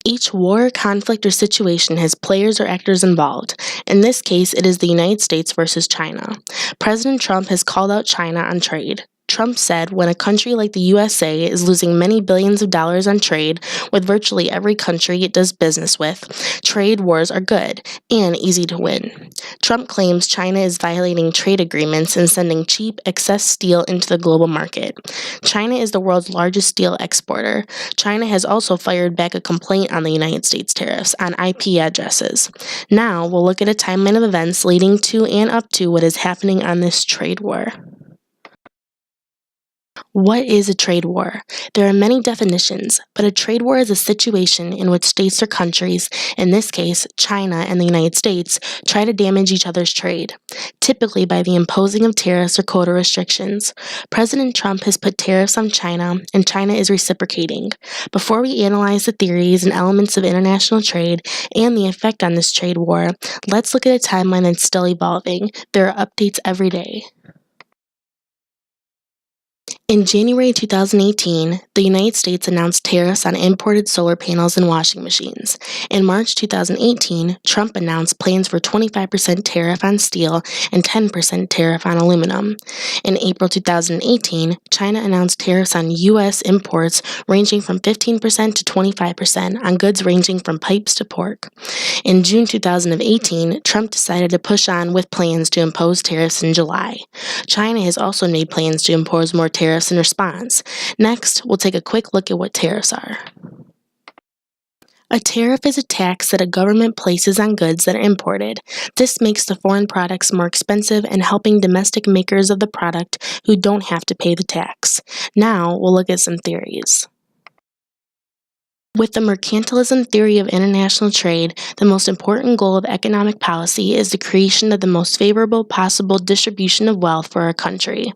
Each war, conflict, or situation has players or actors involved. In this case, it is the United States versus China. President Trump has called out China on trade. Trump said when a country like the USA is losing many billions of dollars on trade with virtually every country it does business with, trade wars are good and easy to win. Trump claims China is violating trade agreements and sending cheap, excess steel into the global market. China is the world's largest steel exporter. China has also fired back a complaint on the United States tariffs on IP addresses. Now we'll look at a timeline of events leading to and up to what is happening on this trade war. What is a trade war? There are many definitions, but a trade war is a situation in which states or countries, in this case China and the United States, try to damage each other's trade, typically by the imposing of tariffs or quota restrictions. President Trump has put tariffs on China, and China is reciprocating. Before we analyze the theories and elements of international trade and the effect on this trade war, let's look at a timeline that's still evolving. There are updates every day. In January 2018, the United States announced tariffs on imported solar panels and washing machines. In March 2018, Trump announced plans for 25% tariff on steel and 10% tariff on aluminum. In April 2018, China announced tariffs on U.S. imports ranging from 15% to 25% on goods ranging from pipes to pork. In June 2018, Trump decided to push on with plans to impose tariffs in July. China has also made plans to impose more tariffs in response. Next, we'll take a quick look at what tariffs are. A tariff is a tax that a government places on goods that are imported. This makes the foreign products more expensive and helping domestic makers of the product who don't have to pay the tax. Now, we'll look at some theories. With the mercantilism theory of international trade, the most important goal of economic policy is the creation of the most favorable possible distribution of wealth for our country.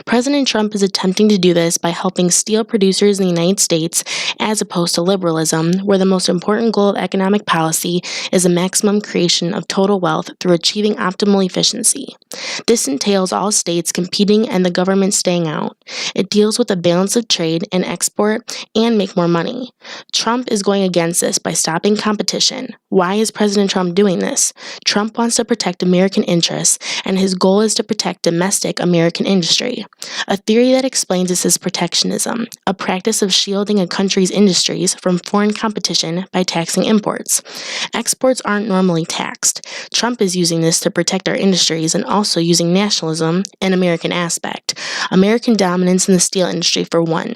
President Trump is attempting to do this by helping steel producers in the United States, as opposed to liberalism, where the most important goal of economic policy is the maximum creation of total wealth through achieving optimal efficiency. This entails all states competing and the government staying out. It deals with a balance of trade and export and make more money. Trump is going against this by stopping competition. Why is President Trump doing this? Trump wants to protect American interests, and his goal is to protect domestic American industry. A theory that explains this is protectionism, a practice of shielding a country's industries from foreign competition by taxing imports. Exports aren't normally taxed. Trump is using this to protect our industries and also using nationalism, an American aspect, American dominance in the steel industry for one.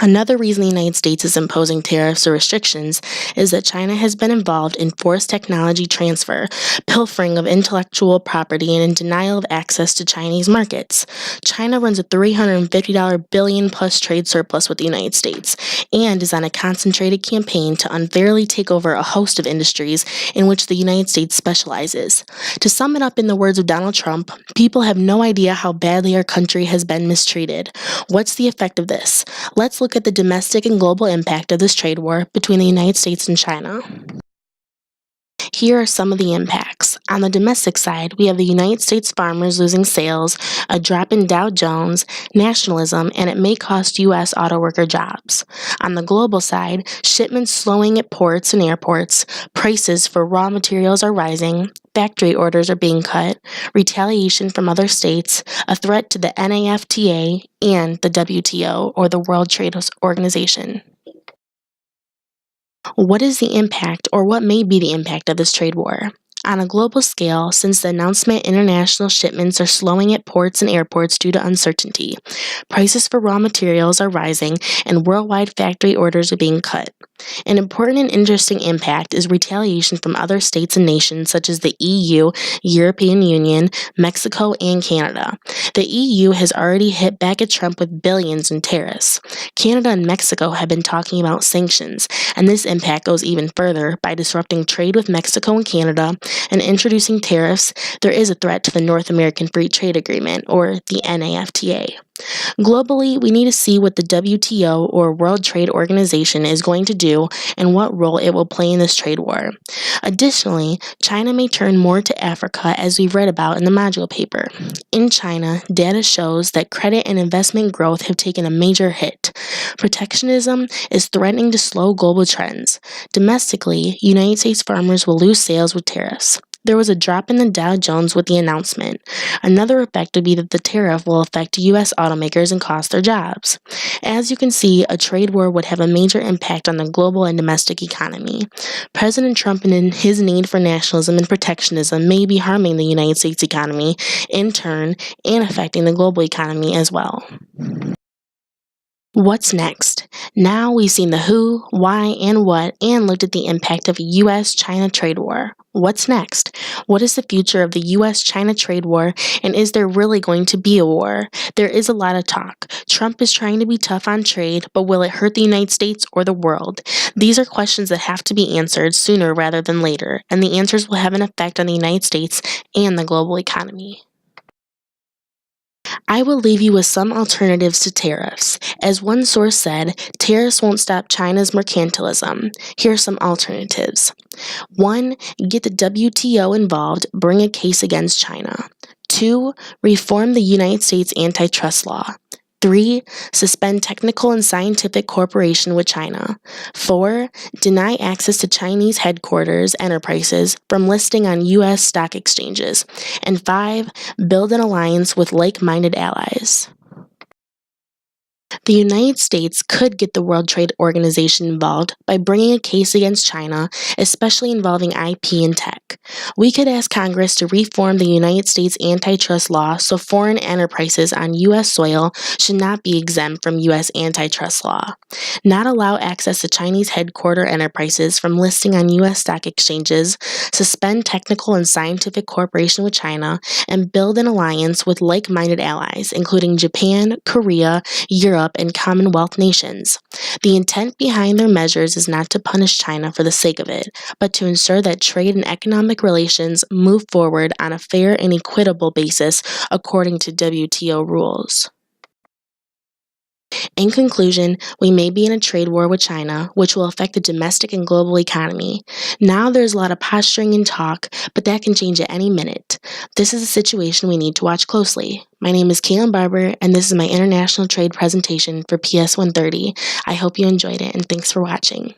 Another reason the United States is imposing tariffs or restrictions is that China has been involved in forced technology transfer, pilfering of intellectual property, and in denial of access to Chinese markets. China runs a $350 billion-plus trade surplus with the United States and is on a concentrated campaign to unfairly take over a host of industries in which the United States specializes. To sum it up in the words of Donald Trump, people have no idea how badly our country has been mistreated. What's the effect of this? Let's look at the domestic and global impact of this trade war between the United States and China. Here are some of the impacts. On the domestic side, we have the United States farmers losing sales, a drop in Dow Jones, nationalism, and it may cost U.S. auto worker jobs. On the global side, shipments slowing at ports and airports, prices for raw materials are rising, factory orders are being cut, retaliation from other states, a threat to the NAFTA and the WTO, or the World Trade Organization. What is the impact, or what may be the impact of this trade war? On a global scale, since the announcement, international shipments are slowing at ports and airports due to uncertainty. Prices for raw materials are rising, and worldwide factory orders are being cut. An important and interesting impact is retaliation from other states and nations such as the EU, European Union, Mexico, and Canada. The EU has already hit back at Trump with billions in tariffs. Canada and Mexico have been talking about sanctions, and this impact goes even further by disrupting trade with Mexico and Canada and introducing tariffs. There is a threat to the North American Free Trade Agreement, or the NAFTA. Globally, we need to see what the WTO or World Trade Organization is going to do and what role it will play in this trade war. Additionally, China may turn more to Africa, as we've read about in the module paper. In China, data shows that credit and investment growth have taken a major hit. Protectionism is threatening to slow global trends. Domestically, United States farmers will lose sales with tariffs. There was a drop in the Dow Jones with the announcement. Another effect would be that the tariff will affect U.S. automakers and cost their jobs. As you can see, a trade war would have a major impact on the global and domestic economy. President Trump and his need for nationalism and protectionism may be harming the United States economy in turn and affecting the global economy as well. What's next? Now we've seen the who, why, and what, and looked at the impact of a U.S.-China trade war. What's next? What is the future of the U.S.-China trade war, and is there really going to be a war? There is a lot of talk. Trump is trying to be tough on trade, but will it hurt the United States or the world? These are questions that have to be answered sooner rather than later, and the answers will have an effect on the United States and the global economy. I will leave you with some alternatives to tariffs. As one source said, tariffs won't stop China's mercantilism. Here are some alternatives. 1. Get the WTO involved, bring a case against China. 2. Reform the United States antitrust law. 3. Suspend technical and scientific cooperation with China. 4. Deny access to Chinese headquarters enterprises from listing on U.S. stock exchanges. And 5. Build an alliance with like-minded allies. The United States could get the World Trade Organization involved by bringing a case against China, especially involving IP and tech. We could ask Congress to reform the United States antitrust law so foreign enterprises on U.S. soil should not be exempt from U.S. antitrust law. Not allow access to Chinese headquarter enterprises from listing on U.S. stock exchanges, suspend technical and scientific cooperation with China, and build an alliance with like-minded allies, including Japan, Korea, Europe, and Commonwealth nations. The intent behind their measures is not to punish China for the sake of it, but to ensure that trade and economic relations move forward on a fair and equitable basis according to WTO rules. In conclusion, we may be in a trade war with China, which will affect the domestic and global economy. Now there's a lot of posturing and talk, but that can change at any minute. This is a situation we need to watch closely. My name is Caitlin Barber, and this is my international trade presentation for PS 130. I hope you enjoyed it, and thanks for watching.